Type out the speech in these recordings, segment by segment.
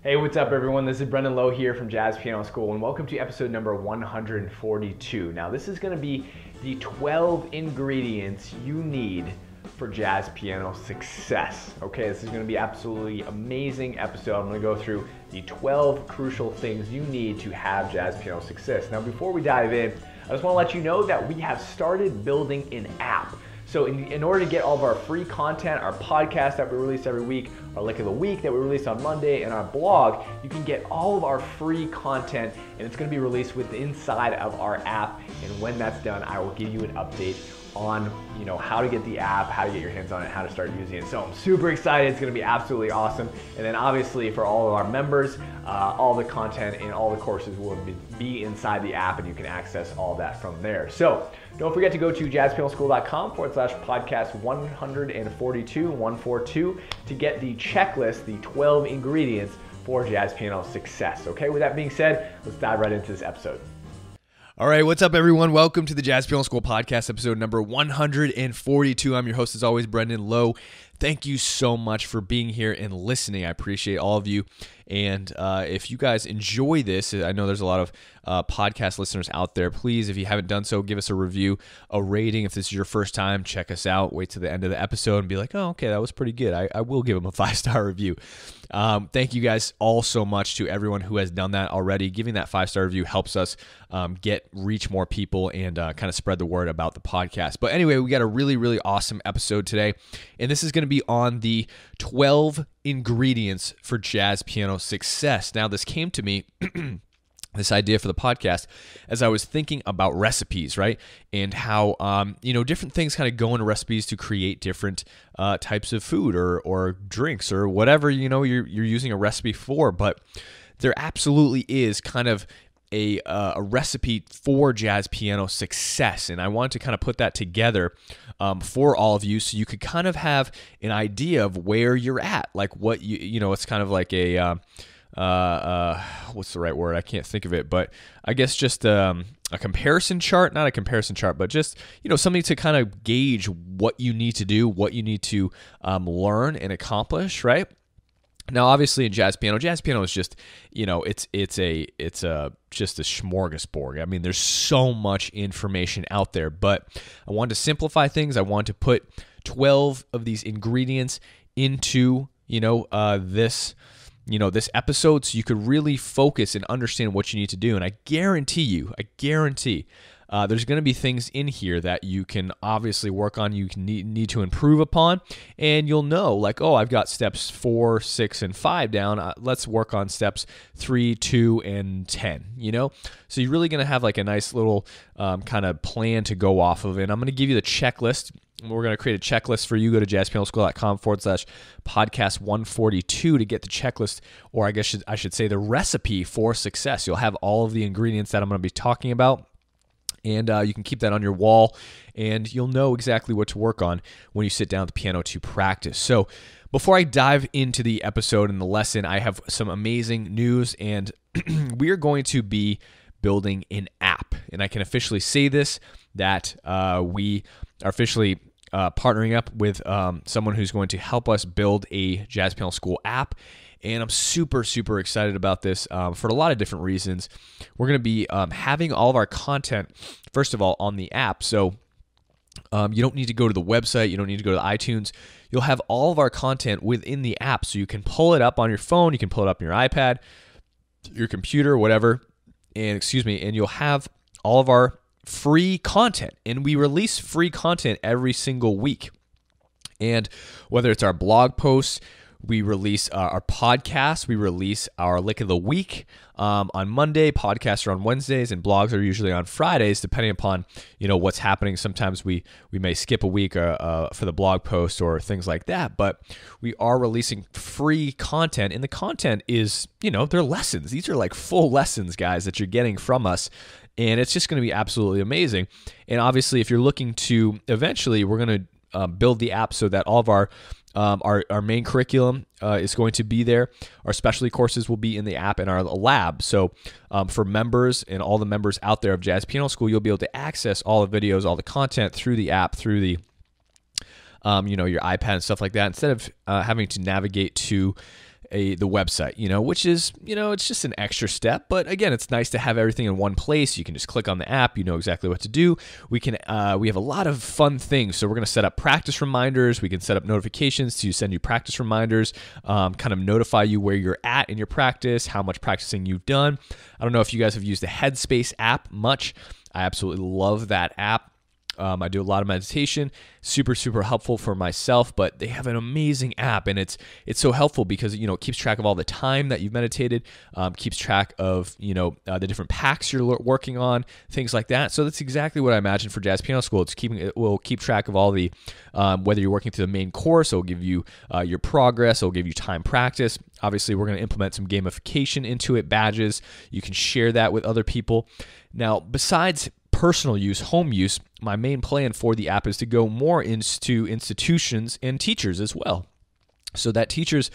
Hey, what's up everyone? This is Brendan Lowe here from Jazz Piano School, and welcome to episode number 142. Now this is going to be the 12 ingredients you need for jazz piano success. Okay, this is going to be absolutely amazing episode. I'm going to go through the 12 crucial things you need to have jazz piano success. Now before we dive in, I just want to let you know that we have started building an app. So in order to get all of our free content, our podcast that we release every week, our Lick of the Week that we release on Monday, and our blog, you can get all of our free content, and it's going to be released inside of our app. And when that's done, I will give you an update on how to get the app, how to get your hands on it, how to start using it. So I'm super excited. It's going to be absolutely awesome. And then obviously for all of our members, all the content and all the courses will be inside the app, and you can access all that from there. So don't forget to go to JazzPianoSchool.com/podcast 142 to get the checklist, the 12 ingredients for jazz piano success. Okay, with that being said, let's dive right into this episode. All right, what's up, everyone? Welcome to the Jazz Piano School podcast, episode number 142. I'm your host, as always, Brendan Lowe. Thank you so much for being here and listening. I appreciate all of you. And if you guys enjoy this, I know there's a lot of podcast listeners out there. Please, if you haven't done so, give us a review, a rating. If this is your first time, check us out. Wait till the end of the episode and be like, oh, okay, that was pretty good. I will give them a 5-star review. Thank you guys all so much to everyone who has done that already. Giving that 5-star review helps us reach more people and kind of spread the word about the podcast. But anyway, we got a really, really awesome episode today. And this is going to be on the 12 ingredients for jazz piano success. Now, this came to me, this idea for the podcast, as I was thinking about recipes, right? And how, different things kind of go into recipes to create different types of food or drinks or whatever, you're using a recipe for. But there absolutely is kind of a recipe for jazz piano success. And I wanted to kind of put that together for all of you so you could kind of have an idea of where you're at. Like what it's kind of like a, what's the right word? I can't think of it, but I guess just a comparison chart, not a comparison chart, but just, something to kind of gauge what you need to do, what you need to learn and accomplish, right? Now, obviously, in jazz piano is just, it's just a smorgasbord. I mean, there's so much information out there, but I wanted to simplify things. I wanted to put 12 of these ingredients into, this episode, so you could really focus and understand what you need to do. And I guarantee there's going to be things in here that you can obviously work on, you can need to improve upon, and you'll know, like, oh, I've got steps 4, 6, and 5 down. Let's work on steps 3, 2, and 10, So you're really going to have like a nice little kind of plan to go off of. And I'm going to give you the checklist. We're going to create a checklist for you. Go to JazzPianoSchool.com/podcast 142 to get the checklist, or I guess I should say the recipe for success. You'll have all of the ingredients that I'm going to be talking about. And you can keep that on your wall, and you'll know exactly what to work on when you sit down at the piano to practice. So before I dive into the episode and the lesson, I have some amazing news, and we are going to be building an app. And I can officially say this, that we are officially partnering up with someone who's going to help us build a Jazz Piano School app. And I'm super, super excited about this for a lot of different reasons. We're going to be having all of our content, first of all, on the app. So you don't need to go to the website. You don't need to go to iTunes. You'll have all of our content within the app. So you can pull it up on your phone. You can pull it up on your iPad, your computer, whatever. And you'll have all of our free content. And we release free content every single week. And whether it's our blog posts, we release our podcast. We release our Lick of the Week on Monday. Podcasts are on Wednesdays, and blogs are usually on Fridays, depending upon what's happening. Sometimes we may skip a week for the blog post or things like that. But we are releasing free content, and the content is they're lessons. These are like full lessons, guys, that you're getting from us. And it's just going to be absolutely amazing. And obviously, if you're looking to eventually, we're going to build the app so that all of our main curriculum is going to be there. Our specialty courses will be in the app and our lab. So for members and all the members out there of Jazz Piano School, you'll be able to access all the videos, all the content through the app, through the your iPad and stuff like that, instead of having to navigate to the website, which is, it's just an extra step. But again, it's nice to have everything in one place. You can just click on the app. You know exactly what to do. We have a lot of fun things. So we're going to set up practice reminders. We can set up notifications to send you practice reminders, kind of notify you where you're at in your practice, how much practicing you've done. I don't know if you guys have used the Headspace app much. I absolutely love that app. I do a lot of meditation, super, super helpful for myself, but they have an amazing app, and it's so helpful because, it keeps track of all the time that you've meditated, keeps track of, the different packs you're working on, things like that. So that's exactly what I imagine for Jazz Piano School. It will keep track of all the, whether you're working through the main course, it'll give you your progress, it'll give you time practice. Obviously, we're going to implement some gamification into it, badges. You can share that with other people. Now, besides personal use, home use, my main plan for the app is to go more into institutions and teachers as well. So that teachers,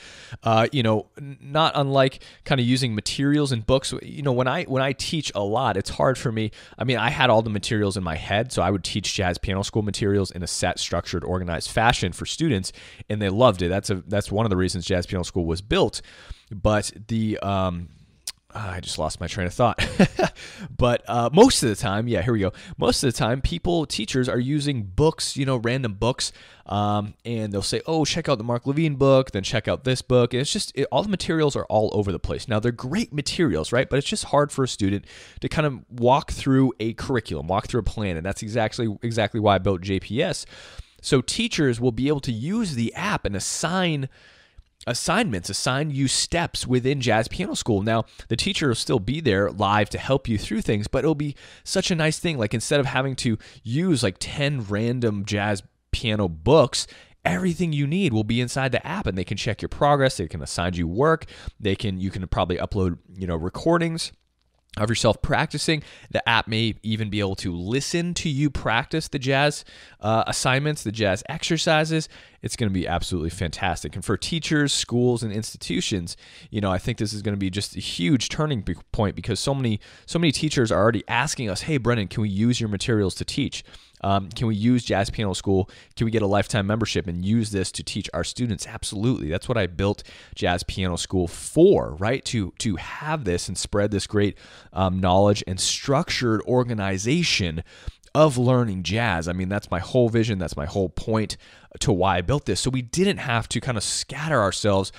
not unlike kind of using materials and books, when I teach a lot, it's hard for me. I mean, I had all the materials in my head, so I would teach Jazz Piano School materials in a set, structured, organized fashion for students, and they loved it. That's one of the reasons Jazz Piano School was built. But I just lost my train of thought. But most of the time, here we go. Most of the time, teachers are using books, random books, and they'll say, oh, check out the Mark Levine book, then check out this book. And it's all the materials are all over the place. Now, they're great materials, right? But it's just hard for a student to kind of walk through a curriculum, walk through a plan. And that's exactly why I built JPS. So teachers will be able to use the app and assign you steps within Jazz Piano School. Now, the teacher will still be there live to help you through things, but it'll be such a nice thing. Like, instead of having to use like 10 random jazz piano books, everything you need will be inside the app, and they can check your progress. They can assign you work. You can probably upload, recordings of yourself practicing. The app may even be able to listen to you practice the jazz assignments, the jazz exercises. It's going to be absolutely fantastic. And for teachers, schools, and institutions, I think this is going to be just a huge turning point, because so many teachers are already asking us, hey, Brennan, can we use your materials to teach? Can we use Jazz Piano School? Can we get a lifetime membership and use this to teach our students? Absolutely. That's what I built Jazz Piano School for, right? To have this and spread this great knowledge and structured organization of learning jazz. I mean, that's my whole vision. That's my whole point to why I built this. So we didn't have to kind of scatter ourselves,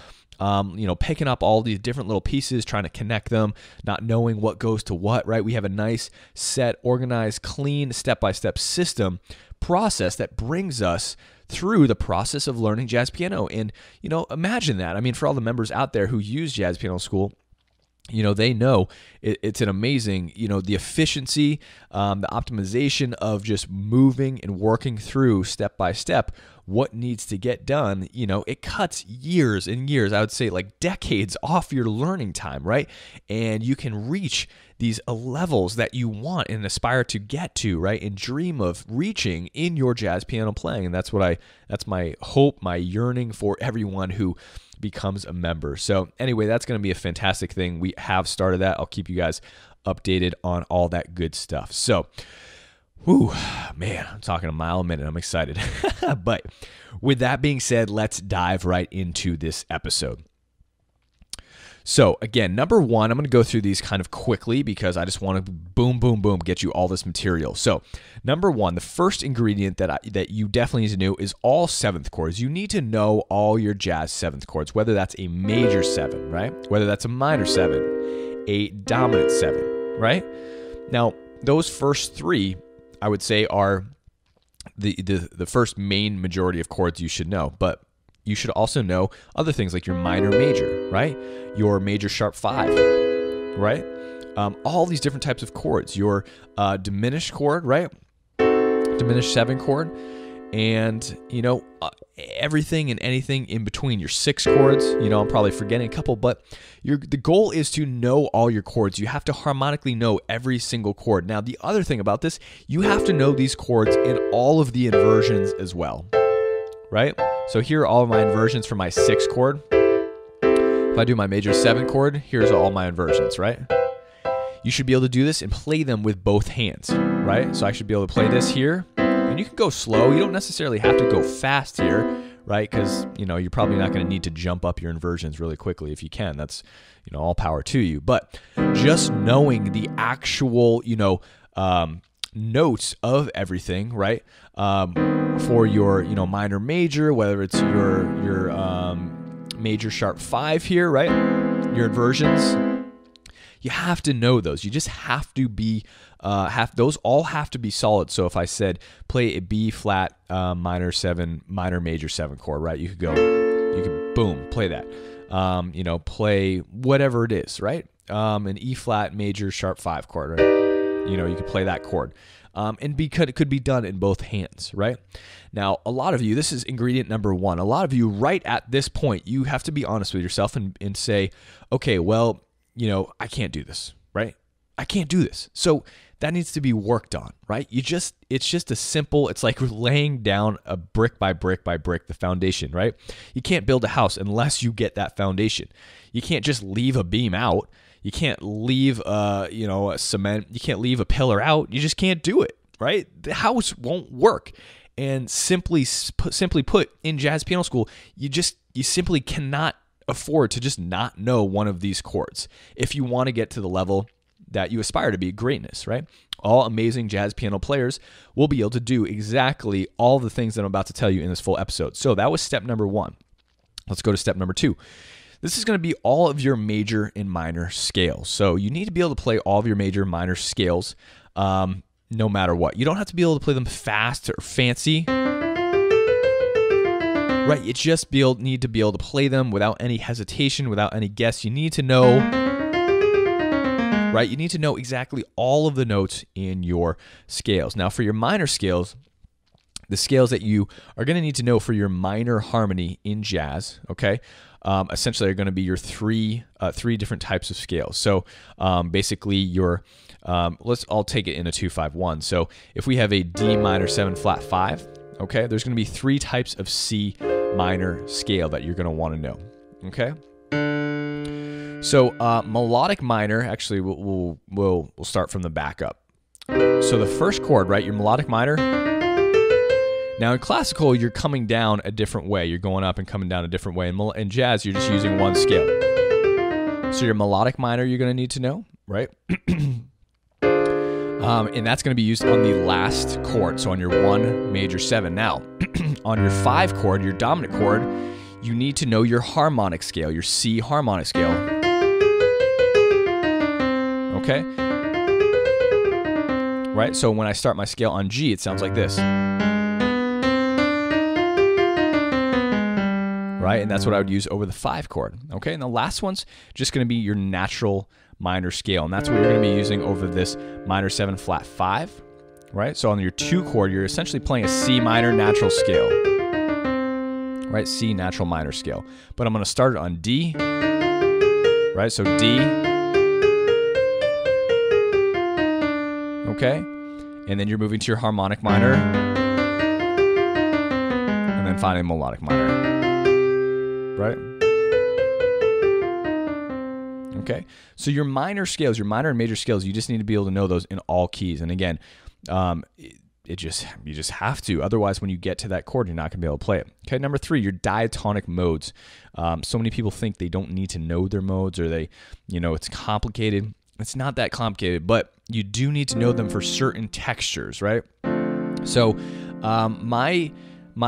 picking up all these different little pieces, trying to connect them, not knowing what goes to what, right? We have a nice, set, organized, clean, step-by-step system process that brings us through the process of learning jazz piano. And, imagine that. I mean, for all the members out there who use Jazz Piano School, they know it's an amazing, the efficiency, the optimization of just moving and working through step by step what needs to get done. It cuts years and years, I would say like decades off your learning time, right? And you can reach these levels that you want and aspire to get to, right? And dream of reaching in your jazz piano playing. And that's my hope, my yearning for everyone who becomes a member. So anyway, that's going to be a fantastic thing. We have started that. I'll keep you guys updated on all that good stuff. So, man, I'm talking a mile a minute. I'm excited. But with that being said, let's dive right into this episode. So again, number one, I'm going to go through these kind of quickly because I just want to boom, boom, boom, get you all this material. So number one, the first ingredient that you definitely need to know is all seventh chords. You need to know all your jazz seventh chords, whether that's a major seven, right? Whether that's a minor seven, a dominant seven, right? Now, those first three, I would say, are the first main majority of chords you should know, but you should also know other things like your minor major, right? Your major sharp 5, right? All these different types of chords. Your diminished chord, right? Diminished 7 chord. And, everything and anything in between. Your 6 chords, I'm probably forgetting a couple, but the goal is to know all your chords. You have to harmonically know every single chord. Now, the other thing about this, you have to know these chords in all of the inversions as well, right? So here are all of my inversions for my 6 chord. If I do my major 7 chord, here's all my inversions, right? You should be able to do this and play them with both hands, right? So I should be able to play this here, and you can go slow. You don't necessarily have to go fast here, right? Because, you're probably not going to need to jump up your inversions really quickly. If you can, that's, all power to you. But just knowing the actual, notes of everything, right? For your, minor major, whether it's your major sharp 5 here, right? Your inversions, you have to know those. You just have to be, those all have to be solid. So if I said play a B flat minor major 7 chord, right? You could boom, play that. Play whatever it is, right? An E flat major sharp 5 chord, right? You could play that chord. It could be done in both hands, right? Now, a lot of you, this is ingredient number 1. A lot of you, right at this point, you have to be honest with yourself and say, okay, well, I can't do this, right? I can't do this. So that needs to be worked on, right? It's just a simple, it's like laying down a brick by brick by brick, the foundation, right? You can't build a house unless you get that foundation. You can't just leave a beam out. You can't leave, a cement. You can't leave a pillar out. You just can't do it, right? The house won't work. And simply put, in jazz piano school, you simply cannot afford to just not know one of these chords if you want to get to the level that you aspire to be, greatness, right? All amazing jazz piano players will be able to do exactly all the things that I'm about to tell you in this full episode. So that was step number 1. Let's go to step number 2. This is going to be all of your major and minor scales. So you need to be able to play all of your major and minor scales no matter what. You don't have to be able to play them fast or fancy. Right, you just need to be able to play them without any hesitation, without any guess. You need to know, right? You need to know exactly all of the notes in your scales. Now, for your minor scales, the scales that you are going to need to know for your minor harmony in jazz, okay, essentially are going to be your three different types of scales. So basically, I'll take it in a 2-5-1. So if we have a D minor 7 flat 5. Okay, there's going to be 3 types of C minor scale that you're going to want to know. Okay, so melodic minor. Actually, we'll start from the back up. So the first chord, right? Your melodic minor. Now in classical, you're coming down a different way. You're going up and coming down a different way. In jazz, you're just using one scale. So your melodic minor, you're going to need to know, right? And that's going to be used on the last chord, so on your 1 major 7. Now, on your 5 chord, your dominant chord, you need to know your harmonic scale, your C harmonic scale. Okay? Right? So when I start my scale on G, it sounds like this. Right? And that's what I would use over the 5 chord. Okay? And the last one's just going to be your natural minor scale, and that's what you're going to be using over this minor 7 flat 5, right? So on your 2 chord, you're essentially playing a C minor natural scale, right? C natural minor scale. But I'm going to start it on D, right? So D, okay? And then you're moving to your harmonic minor, and then finally melodic minor, right? Okay, so your minor scales, your minor and major scales, you just need to be able to know those in all keys. And again, you just have to. Otherwise, when you get to that chord, you're not going to be able to play it. Okay, number 3, your diatonic modes. So many people think they don't need to know their modes, or it's complicated. It's not that complicated, but you do need to know them for certain textures, right? So my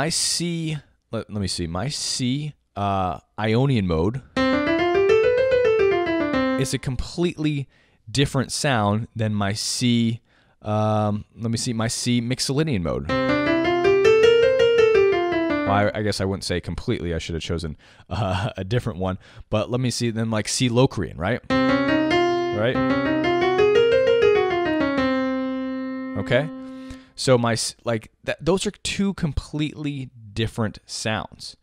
C, let me see, my C Ionian mode. It's a completely different sound than my C, my C Mixolydian mode. Well, I guess I wouldn't say completely. I should have chosen a different one. But let me see, then like C Locrian, right? Right? Okay? So those are 2 completely different sounds.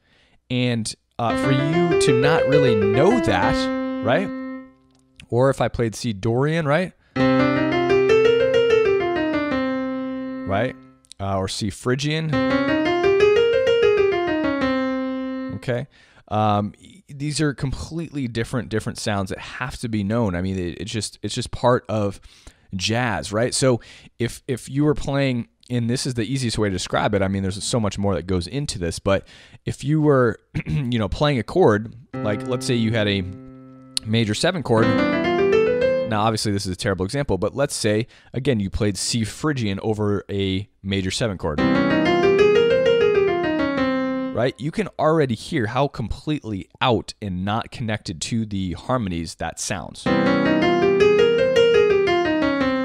And for you to not really know that, right? Or if I played C Dorian, right? Right? Or C Phrygian. Okay? These are completely different sounds that have to be known. I mean, it's just part of jazz, right? So if you were playing, and this is the easiest way to describe it. I mean, there's so much more that goes into this, but if you were, playing a chord, like let's say you had a major 7 chord. Now, obviously, this is a terrible example, but let's say, again, you played C Phrygian over a major 7 chord. Right? You can already hear how completely out and not connected to the harmonies that sounds.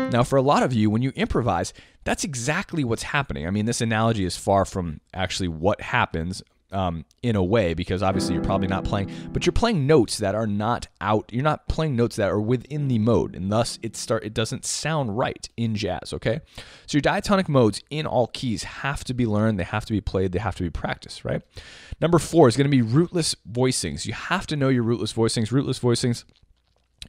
Now, for a lot of you, when you improvise, that's exactly what's happening. I mean, this analogy is far from actually what happens in a way, because obviously you're probably not playing, but you're playing notes that are not out. You're not playing notes that are within the mode, and thus it doesn't sound right in jazz, okay? So your diatonic modes in all keys have to be learned, they have to be played, they have to be practiced, right? Number 4 is going to be rootless voicings. You have to know your rootless voicings. Rootless voicings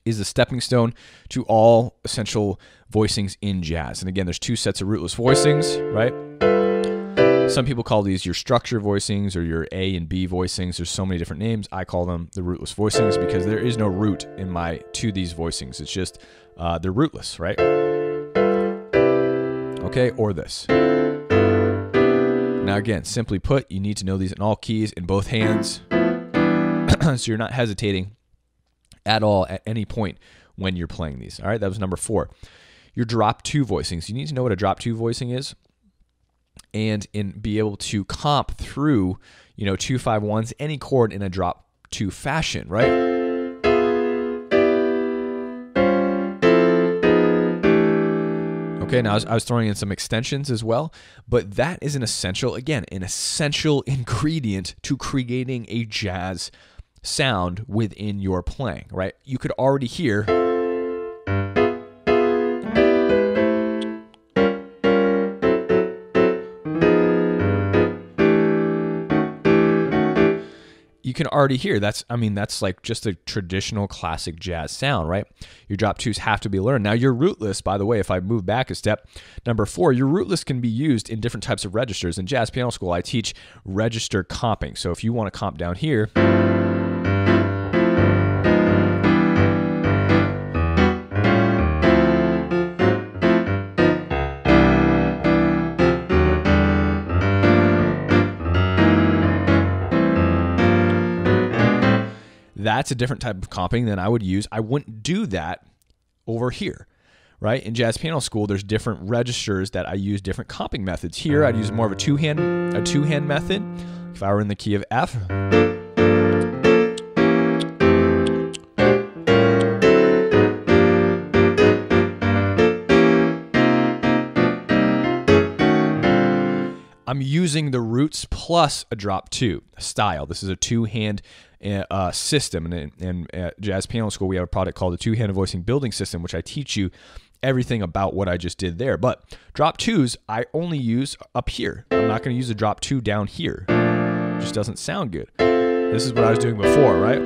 is the stepping stone to all essential voicings in jazz. And again, there's 2 sets of rootless voicings, right? Some people call these your structure voicings or your A and B voicings. There's so many different names. I call them the rootless voicings because there is no root to these voicings. It's just they're rootless, right? Okay, or this. Now again, simply put, you need to know these in all keys in both hands so you're not hesitating at all at any point when you're playing these. All right, that was number 4. Your drop 2 voicings. You need to know what a drop 2 voicing is and be able to comp through, 2-5-1s, any chord in a drop 2 fashion, right? Okay, now I was throwing in some extensions as well, but that is an essential ingredient to creating a jazz sound within your playing, right? You could already hear that's like just a traditional classic jazz sound, right? Your drop 2s have to be learned. Now your rootless, by the way, if I move back a step, number 4, your rootless can be used in different types of registers. In Jazz Piano School, I teach register comping. So if you want to comp down here, that's a different type of comping than I would use. I wouldn't do that over here, right? In Jazz Piano School, there's different registers that I use different comping methods. Here, I'd use more of a two-hand method. If I were in the key of F, I'm using the roots plus a drop 2 style. This is a 2-hand system, and at Jazz Piano School we have a product called the 2-hand voicing building system, which I teach you everything about what I just did there. But drop 2s I only use up here. I'm not going to use a drop 2 down here. It just doesn't sound good. This is what I was doing before, right?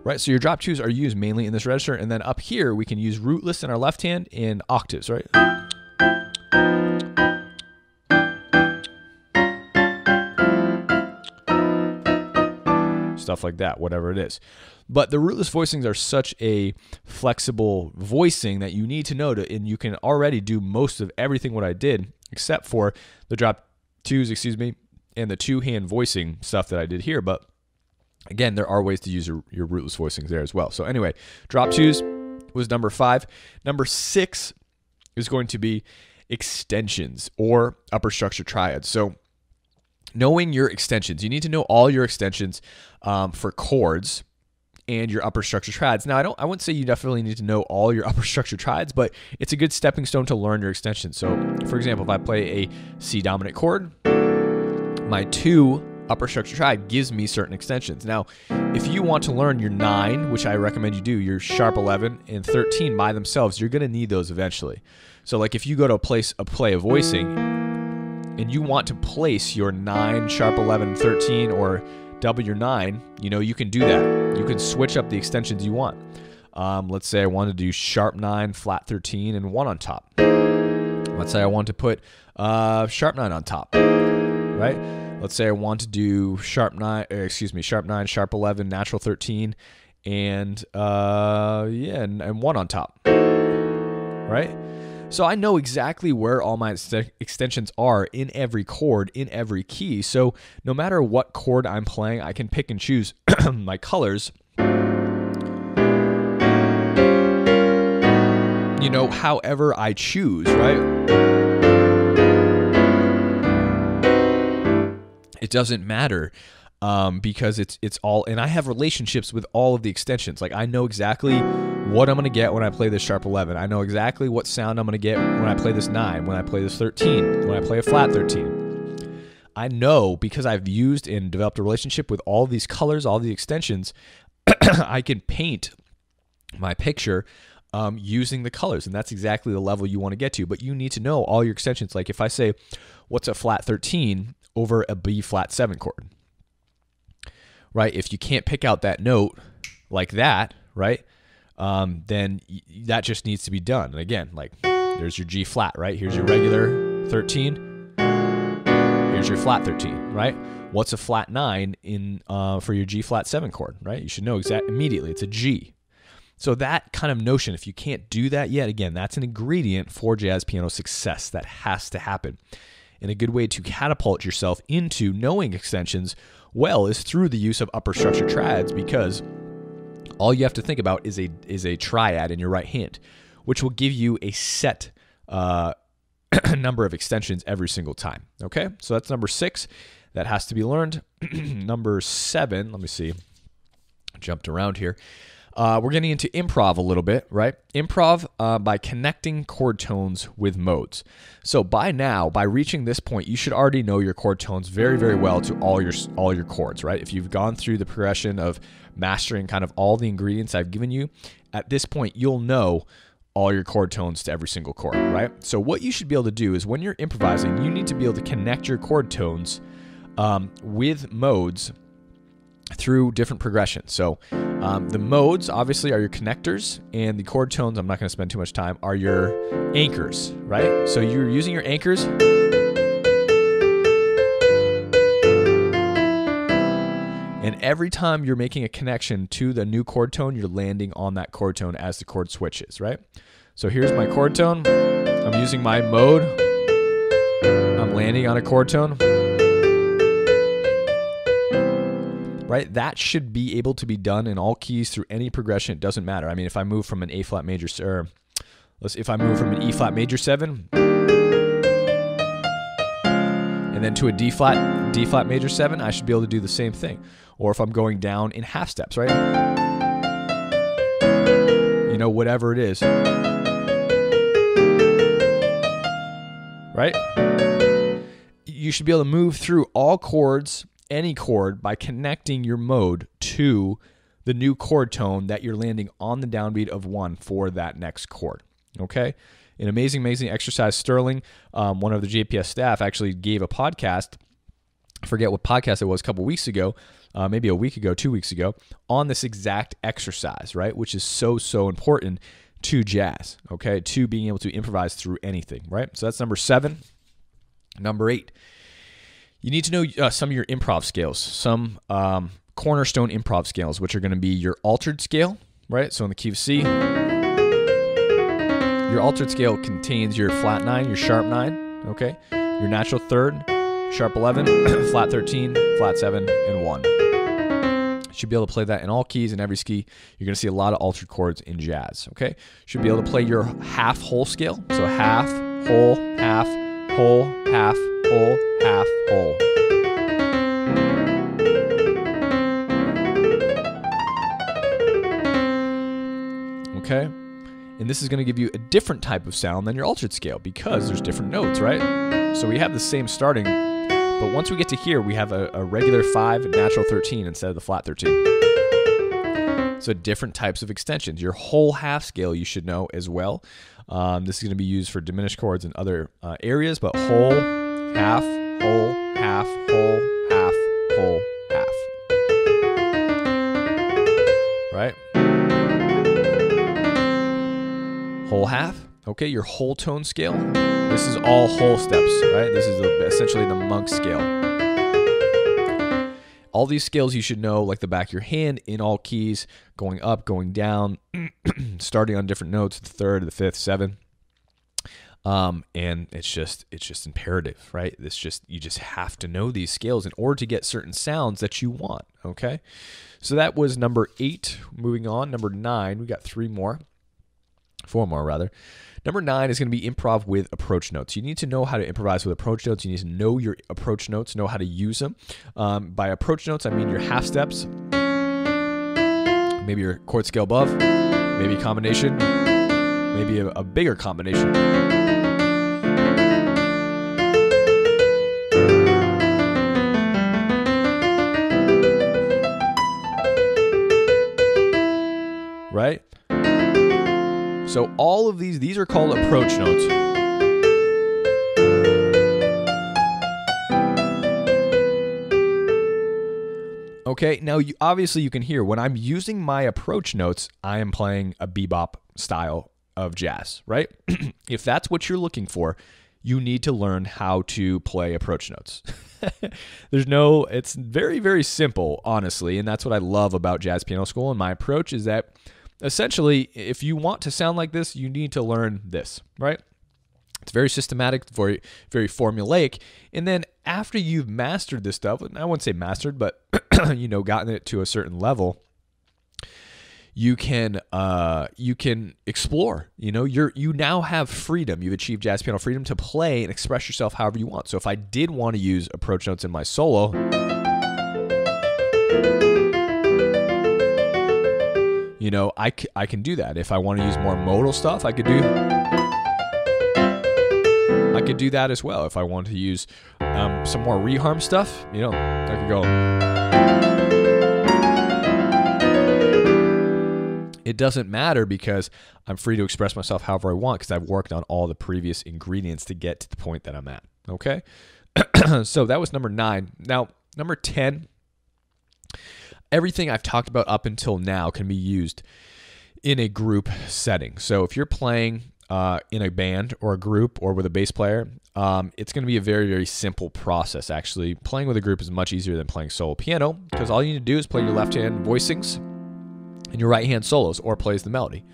Right, so your drop 2s are used mainly in this register, and then up here we can use rootless in our left hand in octaves, right? Stuff like that, whatever it is. But the rootless voicings are such a flexible voicing that you need to know and you can already do most of everything what I did, except for the drop 2s, and the 2-hand voicing stuff that I did here. But again, there are ways to use your rootless voicings there as well. So anyway, drop 2s was number 5. Number 6 is going to be extensions or upper structure triads. So knowing your extensions, you need to know all your extensions for chords and your upper structure triads. Now, I wouldn't say you definitely need to know all your upper structure triads, but it's a good stepping stone to learn your extensions. So, for example, if I play a C dominant chord, my 2 upper structure triad gives me certain extensions. Now, if you want to learn your 9, which I recommend you do, your sharp 11 and 13 by themselves, you're going to need those eventually. So, like if you go to play a voicing and you want to place your 9, sharp 11, 13, or double your 9, you can do that. You can switch up the extensions you want. Let's say I want to do sharp 9, flat 13, and 1 on top. Let's say I want to put sharp 9 on top, right? Let's say I want to do sharp 9, sharp 11, natural 13, and and 1 on top, right? So I know exactly where all my extensions are in every chord, in every key. So no matter what chord I'm playing, I can pick and choose my colors, however I choose, right? It doesn't matter. Because it's all, and I have relationships with all of the extensions. Like I know exactly what I'm going to get when I play this sharp 11. I know exactly what sound I'm going to get when I play this 9, when I play this 13, when I play a flat 13. I know because I've used and developed a relationship with all these colors, all the extensions. I can paint my picture using the colors, and that's exactly the level you want to get to. But you need to know all your extensions. Like if I say, what's a flat 13 over a B flat 7 chord? Right? If you can't pick out that note like that, right? Then that just needs to be done. And again, like there's your G flat, right? Here's your regular 13. Here's your flat 13, right? What's a flat 9 in for your G flat 7 chord, right? You should know immediately. It's a G. So that kind of notion, if you can't do that yet, again, that's an ingredient for jazz piano success that has to happen. And a good way to catapult yourself into knowing extensions well is through the use of upper structure triads, because all you have to think about is a triad in your right hand, which will give you a set number of extensions every single time. Okay, so that's number 6 that has to be learned. Number 7, let me see, I jumped around here. We're getting into improv a little bit, right? Improv by connecting chord tones with modes. So by now, by reaching this point, you should already know your chord tones very, very well to all your chords, right? If you've gone through the progression of mastering kind of all the ingredients I've given you, at this point, you'll know all your chord tones to every single chord, right? So what you should be able to do is when you're improvising, you need to be able to connect your chord tones with modes through different progressions. So the modes obviously are your connectors, and the chord tones, I'm not going to spend too much time, are your anchors, right? So you're using your anchors. And every time you're making a connection to the new chord tone, you're landing on that chord tone as the chord switches, right? So here's my chord tone. I'm using my mode. I'm landing on a chord tone. Right? That should be able to be done in all keys through any progression. It doesn't matter. I mean, if I move from an A flat major, if I move from an E flat major 7 and then to a D flat major 7, I should be able to do the same thing. Or if I'm going down in half steps, right? Whatever it is. Right? You should be able to move through all chords, any chord, by connecting your mode to the new chord tone that you're landing on the downbeat of 1 for that next chord. Okay? An amazing, amazing exercise. Sterling, one of the JPS staff, actually gave a podcast. I forget what podcast it was, a couple weeks ago, maybe a week ago, 2 weeks ago, on this exact exercise, right? Which is so, so important to jazz, okay? To being able to improvise through anything, right? So that's number 7. Number 8. You need to know some of your improv scales, some cornerstone improv scales, which are going to be your altered scale, right? So in the key of C, your altered scale contains your flat 9, your sharp 9, okay? Your natural third, sharp 11, flat 13, flat 7, and 1. Should be able to play that in all keys and every key. You're going to see a lot of altered chords in jazz, okay? Should be able to play your half whole scale. So half, whole, half, whole, half, whole, half, whole. Okay? And this is going to give you a different type of sound than your altered scale because there's different notes, right? So we have the same starting, but once we get to here, we have a regular 5 natural 13 instead of the flat 13. So different types of extensions. Your whole half scale you should know as well. This is going to be used for diminished chords in other areas, but whole, half, whole, half, whole, half, whole, half. Right? Whole half. Okay, your whole tone scale. This is all whole steps, right? This is essentially the monk scale. All these scales you should know like the back of your hand, in all keys, going up, going down, starting on different notes, the third, the fifth, seventh. And it's just imperative, right? You just have to know these scales in order to get certain sounds that you want. Okay. So that was number 8. Moving on, number 9, we got 4 more rather. Number 9 is going to be improv with approach notes. You need to know how to improvise with approach notes. You need to know your approach notes, know how to use them. By approach notes, I mean your half steps, maybe your chord scale above, maybe a combination, maybe a bigger combination. Right? So all of these are called approach notes. Okay, now obviously you can hear when I'm using my approach notes, I am playing a bebop style of jazz, right? If that's what you're looking for, you need to learn how to play approach notes. It's very, very simple, honestly, and that's what I love about Jazz Piano School. And my approach is that essentially, if you want to sound like this, you need to learn this, right? It's very systematic, very, very formulaic. And then after you've mastered this stuff, and I wouldn't say mastered, but gotten it to a certain level, you can explore. You now have freedom. You've achieved jazz piano freedom to play and express yourself however you want. So if I did want to use approach notes in my solo, I can do that. If I want to use more modal stuff, I could do that as well. If I want to use some more reharm stuff, I could go. It doesn't matter because I'm free to express myself however I want because I've worked on all the previous ingredients to get to the point that I'm at. Okay? So that was number 9. Now, number 10, everything I've talked about up until now can be used in a group setting. So if you're playing in a band or a group or with a bass player, it's going to be a very, very simple process. Actually, playing with a group is much easier than playing solo piano because all you need to do is play your left hand voicings and your right hand solos or plays the melody.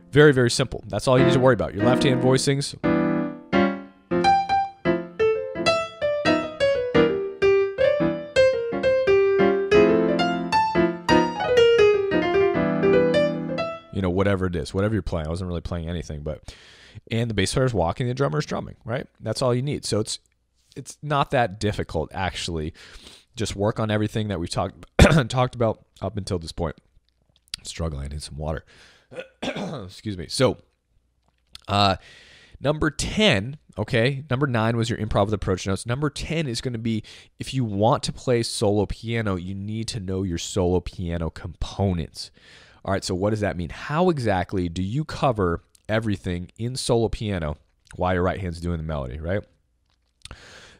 Very, very simple. That's all you need to worry about. Your left hand voicings. Whatever it is, whatever you're playing. I wasn't really playing anything, and the bass player is walking, the drummer is drumming, right? That's all you need. So it's not that difficult, actually. Just work on everything that we've talked about up until this point. I'm struggling. I need some water. Excuse me. So, number 10, okay? Number 9 was your improv with approach notes. Number 10 is going to be, if you want to play solo piano, you need to know your solo piano components. All right, so what does that mean? How exactly do you cover everything in solo piano while your right hand's doing the melody, right?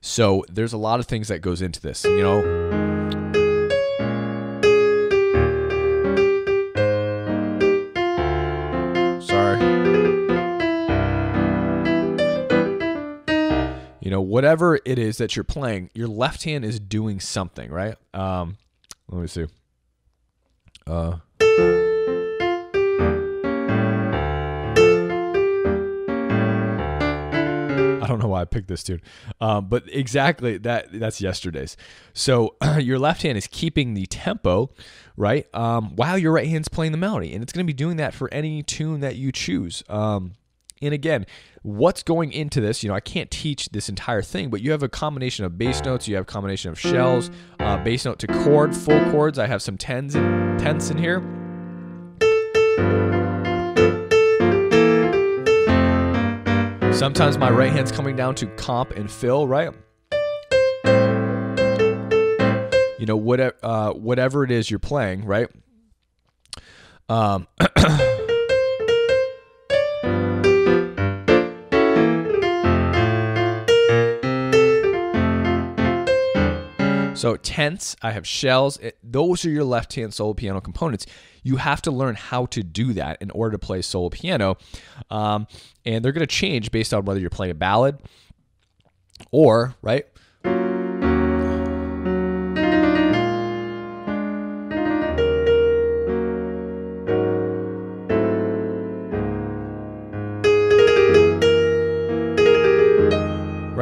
So there's a lot of things that goes into this, Whatever it is that you're playing, your left hand is doing something, right? Let me see. I don't know why I picked this tune, but exactly that's yesterday's. So your left hand is keeping the tempo, right, while your right hand's playing the melody, and it's going to be doing that for any tune that you choose. And again, what's going into this, I can't teach this entire thing, but you have a combination of bass notes, you have a combination of shells, bass note to chord, full chords. I have some tenths in here. Sometimes my right hand's coming down to comp and fill, right? Whatever it is you're playing, right? So tenths, I have shells. Those are your left-hand solo piano components. You have to learn how to do that in order to play solo piano. And they're going to change based on whether you're playing a ballad or, right?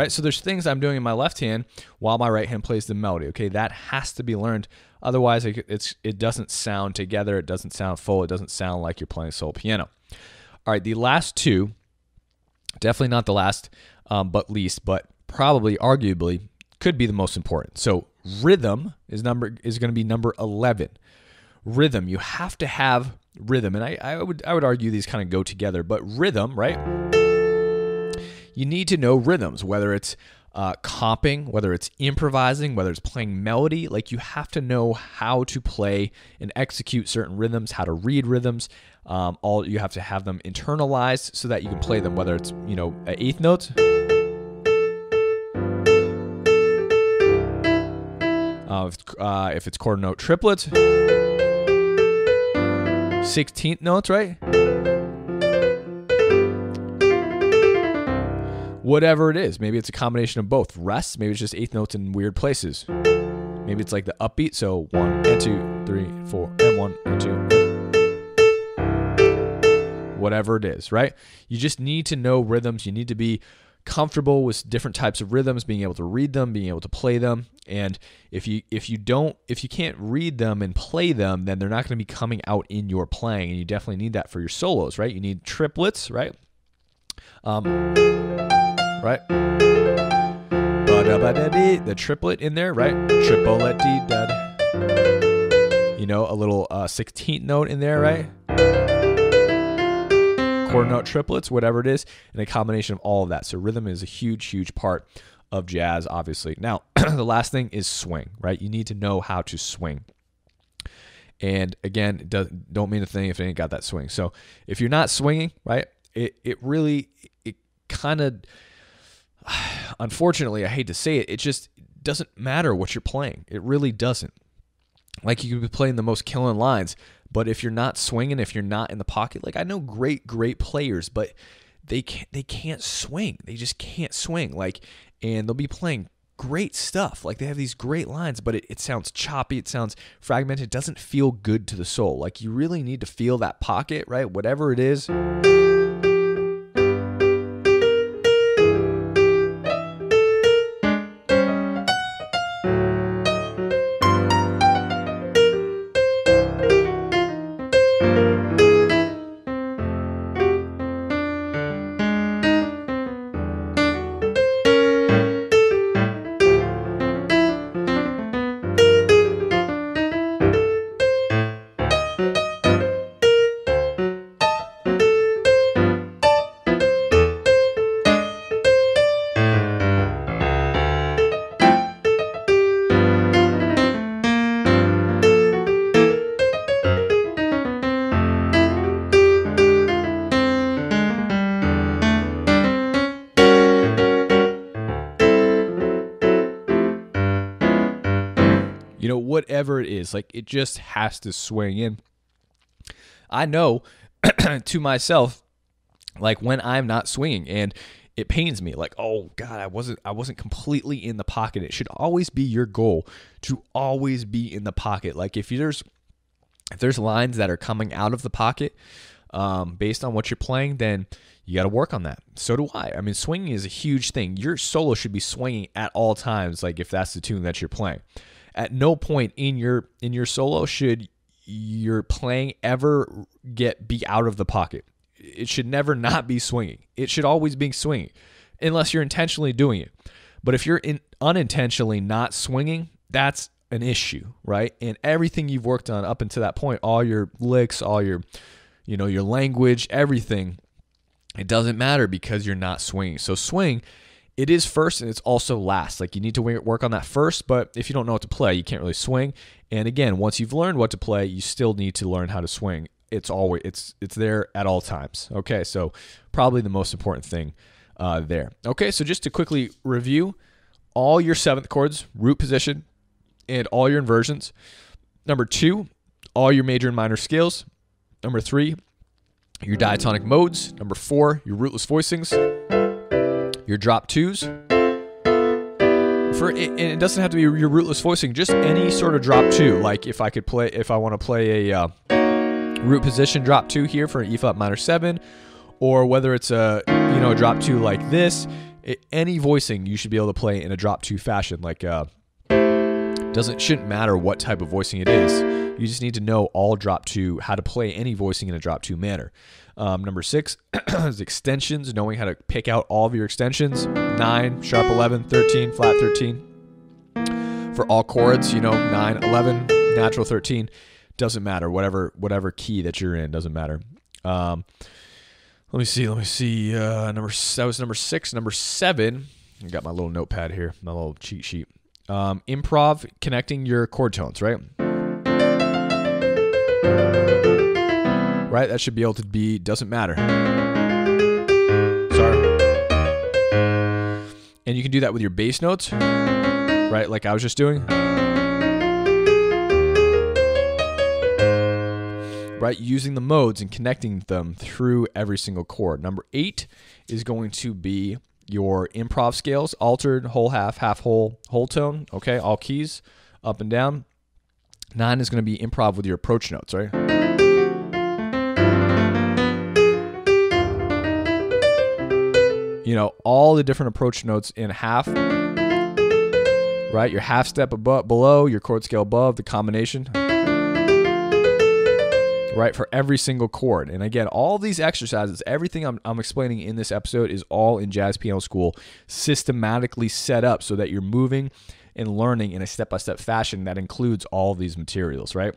right? So there's things I'm doing in my left hand while my right hand plays the melody, okay? That has to be learned. Otherwise, it doesn't sound together. It doesn't sound full. It doesn't sound like you're playing solo piano. All right, the last two, definitely not the last, but least, but probably, arguably, could be the most important. So rhythm is going to be number 11. Rhythm, you have to have rhythm, and I would argue these kind of go together. But rhythm, right? You need to know rhythms, whether it's comping, whether it's improvising, whether it's playing melody. Like, you have to know how to play and execute certain rhythms, how to read rhythms. All you have to have them internalized so that you can play them, whether it's, eighth notes. If it's quarter note triplets, 16th notes, right? Whatever it is. Maybe it's a combination of both. Rests, maybe it's just eighth notes in weird places. Maybe it's like the upbeat, so 1 and 2, 3, 4, and 1 and 2. Whatever it is, right? You just need to know rhythms. You need to be comfortable with different types of rhythms, being able to read them, being able to play them. And if you can't read them and play them, then they're not going to be coming out in your playing. And you definitely need that for your solos, right? You need triplets, right? Right? The triplet in there, right? Triplet, a little 16th note in there, right? Quarter note triplets, whatever it is, and a combination of all of that. So rhythm is a huge, huge part of jazz, obviously. Now, the last thing is swing, right? You need to know how to swing. And again, don't mean a thing if it ain't got that swing. So if you're not swinging, right, it kind of, unfortunately, I hate to say it, it just doesn't matter what you're playing. It really doesn't. Like, you could be playing the most killing lines, but if you're not swinging, if you're not in the pocket, like, I know great players, but they can't swing. They just can't swing. Like, and they'll be playing great stuff. Like, they have these great lines, but it sounds choppy. It sounds fragmented. It doesn't feel good to the soul. Like, you really need to feel that pocket, right? Whatever it is. Whatever it is, like, it just has to swing in. I know to myself, like, when I'm not swinging and it pains me, like, oh God, I wasn't completely in the pocket. It should always be your goal to always be in the pocket. Like, if there's lines that are coming out of the pocket based on what you're playing, then you got to work on that. So do I. I mean, swinging is a huge thing. Your solo should be swinging at all times, like, if that's the tune that you're playing. At no point in your solo should your playing ever be out of the pocket. It should never not be swinging. It should always be swinging, unless you're intentionally doing it. But if you're unintentionally not swinging, that's an issue, right? And everything you've worked on up until that point, all your licks, all your, your language, everything, it doesn't matter because you're not swinging. So swing, it is first and it's also last. Like, you need to work on that first, but if you don't know what to play, you can't really swing. And again, once you've learned what to play, you still need to learn how to swing. It's there at all times. Okay, so probably the most important thing there. Okay, so just to quickly review, all your seventh chords, root position, and all your inversions. Number 2, all your major and minor scales. Number 3, your diatonic modes. Number 4, your rootless voicings. Your drop 2s. And it doesn't have to be your rootless voicing, just any sort of drop 2. Like, if I want to play a root position drop 2 here for an E flat minor 7, or whether it's a drop 2 like this, Any voicing you should be able to play in a drop 2 fashion. Like shouldn't matter what type of voicing it is. You just need to know all drop 2, how to play any voicing in a drop 2 manner. Number 6 is extensions, knowing how to pick out all of your extensions. 9, sharp 11, 13, flat 13. For all chords, 9, 11, natural 13. Doesn't matter. Whatever key that you're in, doesn't matter. Let me see. That was number 6. Number 7, I got my little notepad here, my little cheat sheet. Improv, connecting your chord tones, right? Right, that should be able to be, doesn't matter. Sorry. And you can do that with your bass notes, right, like I was just doing. Right, using the modes and connecting them through every single chord. Number 8 is going to be your improv scales, altered, whole half, half whole, whole tone, okay, all keys, up and down. 9 is going to be improv with your approach notes, right? All the different approach notes in half, right? Your half step above, below, your chord scale above, the combination, right, for every single chord. And again, all these exercises, everything I'm explaining in this episode is all in Jazz Piano School, systematically set up so that you're moving and learning in a step-by-step fashion that includes all of these materials, right?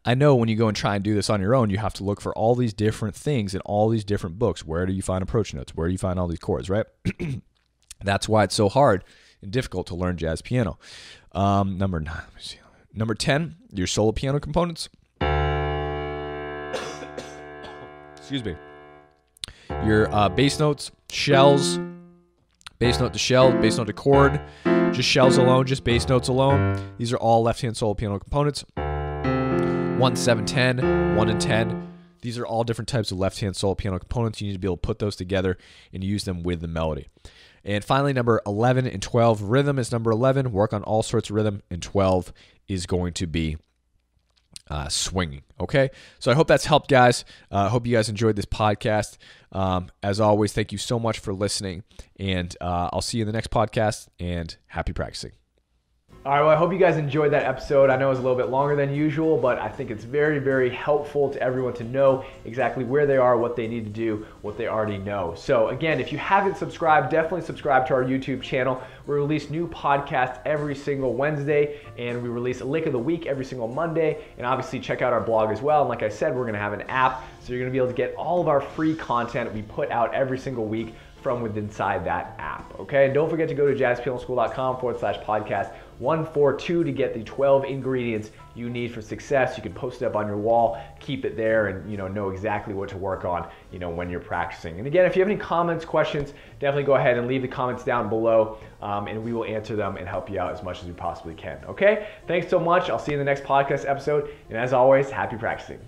I know when you go and try and do this on your own, you have to look for all these different things in all these different books. Where do you find approach notes? Where do you find all these chords, right? That's why it's so hard and difficult to learn jazz piano. Number 9, let me see. Number 10, your solo piano components. Excuse me. Your bass notes, shells, bass note to shell, bass note to chord, just shells alone, just bass notes alone. These are all left-hand solo piano components. 1, 7, 10, 1 and 10. These are all different types of left-hand solo piano components. You need to be able to put those together and use them with the melody. And finally, number 11 and 12, rhythm is number 11. Work on all sorts of rhythm. And 12 is going to be swinging. Okay, so I hope that's helped, guys. I hope you guys enjoyed this podcast. As always, thank you so much for listening, and I'll see you in the next podcast, and happy practicing. All right, well, I hope you guys enjoyed that episode. I know it was a little bit longer than usual, but I think it's very, very helpful to everyone to know exactly where they are, what they need to do, what they already know. So again, if you haven't subscribed, definitely subscribe to our YouTube channel. We release new podcasts every single Wednesday, and we release a lick of the week every single Monday. And obviously check out our blog as well. And like I said, we're gonna have an app, so you're gonna be able to get all of our free content we put out every single week from within inside that app, okay? And don't forget to go to JazzPianoSchool.com/podcast 142 to get the 12 ingredients you need for success. You can post it up on your wall, keep it there, and know exactly what to work on when you're practicing. And again, if you have any comments, questions, definitely go ahead and leave the comments down below, and we will answer them and help you out as much as we possibly can, okay? Thanks so much. I'll see you in the next podcast episode, and as always, happy practicing.